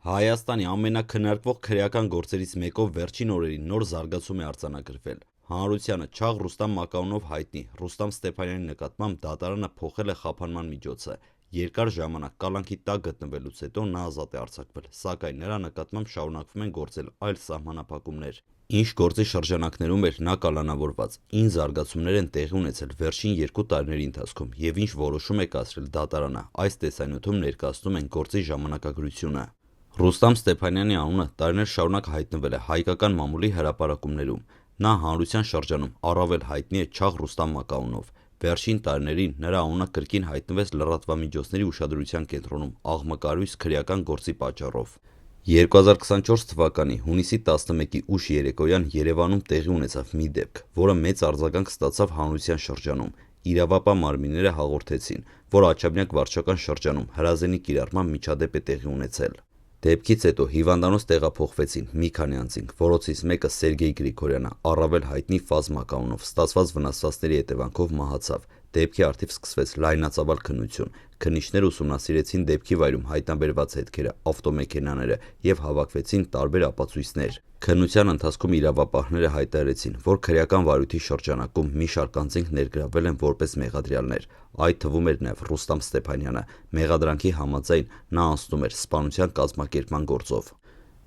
Հայաստանի ամենաքննարկվող քրեական գործերից մեկով վերջին օրերին նոր զարգացում է արձանագրվել։ Հանրությանը Չաղ Ռուստամ մակարոնով հայտնի Ռուստամ Ստեփանյանի նկատմամբ դատարանը փոխել է խափանման միջոցը։ Երկար ժամանակ կալանքի տակ գտնվելուց հետո նա ազատ է արձակվել, սակայն նրա նկատմամբ շարունակվում են գործել այլ սահմանափակումներ։ Ինչ գործի շրջանակներում էր նա կալանավորված, ինչ զարգացումներ են տեղի ունեցել վերջին 2 տարիների ընթացքում եւ ինչ որոշում է կայացրել դատարանը, այս տեսանյութում ներկայացնում են գործի ժամանակագրությունը։ Ռուստամ Ստեփանյանի անունը տարիներ շարունակ հայտնվել է հայկական մամուլի հրապարակումներում։ Նա հանրության շրջանում առավել հայտնի է Չաղ Ռուստամ մակարոնով։ Վերջին տարիներին նրա անունը կրկին հայտնվեց լրատվամիջոցների ուշադրության կենտրոնում աղմկարույց քրեական գործի պատճառով։ 2024 թվականի հունիսի 11-ի ուշ երեկոյան Երևանում տեղի ունեցավ մի դեպք, որը մեծ արձագանք ստացավ հանրության շրջանում։ Իրավապահ մարմինները հաղորդեցին, որ Աջափնյակ վարչական շրջանում հրազենի կիրառման միջադեպ է տեղի ունեցել։ Դեպքից հետո հիվանդանոց տեղափոխվեցին մի քանի անձինք, որոնցից մեկը Սերգեյ Գրիգորյանը, առավել հայտնի Ֆազ մակարոնով, ստացված վնասվածքների հետևանքով մահացավ։ Դեպքի առթիվ սկսվեց լայնածավալ քննություն։ Քննիչները ուսումնասիրեցին դեպքի վայրում հայտնաբերված հետքերը, ավտոմեքենաները եւ հավաքվեցին տարբեր ապացույցներ։ Քննության ընթացքում իրավապահները հայտարարեցին, որ քրեական վարույթի շրջանակում մի շարք անձինք ներգրավել են որպես մեղադրյալներ։ Այդ թվում էր նաև Ռուստամ Ստեփանյանը։ Մեղադրանքի համաձայն նա անցնում էր սպանության կազմակերպման գործով։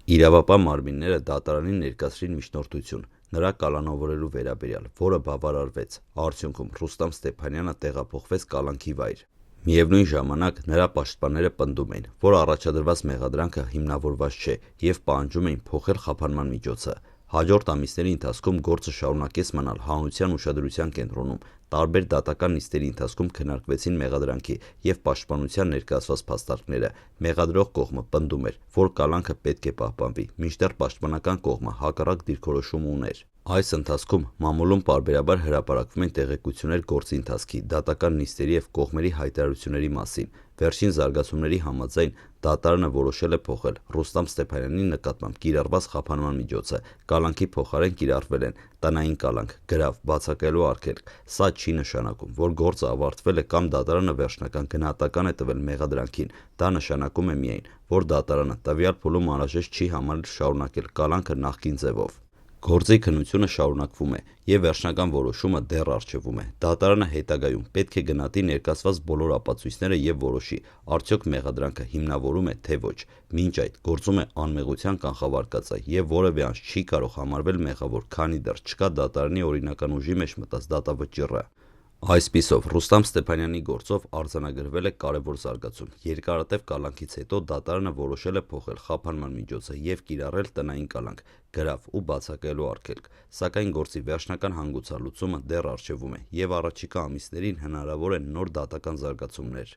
Իրավապահ մարմինները դատարանին ներկայացրին միջնորդություն նրա կալանավորելու վերաբերյալ, որը բավարարվեց։ Արդյունքում Ռուստամ Ստեփանյանը տեղափոխվեց կալանքի վայր։ Միևնույն ժամանակ նրա պաշտպանները պնդում էին, որ առաջադրված մեղադրանքը հիմնավորված չէ եւ պահանջում էին փոխել խափանման միջոցը։ Հաջորդ ամիսների ընթացքում գործը շարունակեց մնալ հանրության ուշադրության կենտրոնում։ Տարբեր դատական նիստերի ընթացքում քննարկվեցին մեղադրանքի եւ պաշտպանության ներկայացված փաստարկները։ Մեղադրող կողմը պնդում էր, որ կալանքը պետք է պահպանվի, մինչդեռ պաշտպանական կողմը հակառակ դիրքորոշում ուներ։ Այս ընթացքում մամուլում պարբերաբար հրապարակվում են տեղեկություններ գործի ընթացքի, դատական նիստերի եւ կողմերի հայտարարությունների մասին։ Վերջին զարգացումների համաձայն դատարանը որոշել է փոխել Ռուստամ Ստեփանյանի նկատմամբ կիրառված խափանման միջոցը։ Կալանքի փոխարեն կիրառվել են տնային կալանք, գրավ, բացակայելու արգելք։ Սա չի նշանակում, որ գործը ավարտվել է կամ դատարանը վերջնական գնահատական է տվել մեղադրանքին։ Դա նշանակում է միայն, որ դատարանը տվյալ փուլում անհրաժեշտ չի համարել շարունակել կալանքը նախկին ձևով։ Գործի քննությունը շարունակվում է եւ վերջնական որոշումը դեռ առջևում է։ Դատարանը հետագայում պետք է գնահատի ներկայացված բոլոր ապացույցները եւ որոշի, արդյոք մեղադրանքը հիմնավորում է թե ոչ։ Մինչ այդ գործում է անմեղության կանխավարկածը եւ որևէ անձ չի կարող համարվել մեղավոր, քանի դեռ չկա դատարանի օրինական ուժի մեջ մտած դատավճիռը։ Այսպիսով Ռուստամ Ստեփանյանի գործով արձանագրվել է կարևոր զարգացում։ Երկարատև կալանքից հետո դատարանը որոշել է փոխել խափանման միջոցը եւ կիրառել տնային կալանք, գրավ ու բացակայելու արգելք։ Սակայն գործի վերջնական հանգուցալուծումը դեռ առջևում է եւ առաջիկա ամիսներին հնարավոր են նոր դատական զարգացումներ։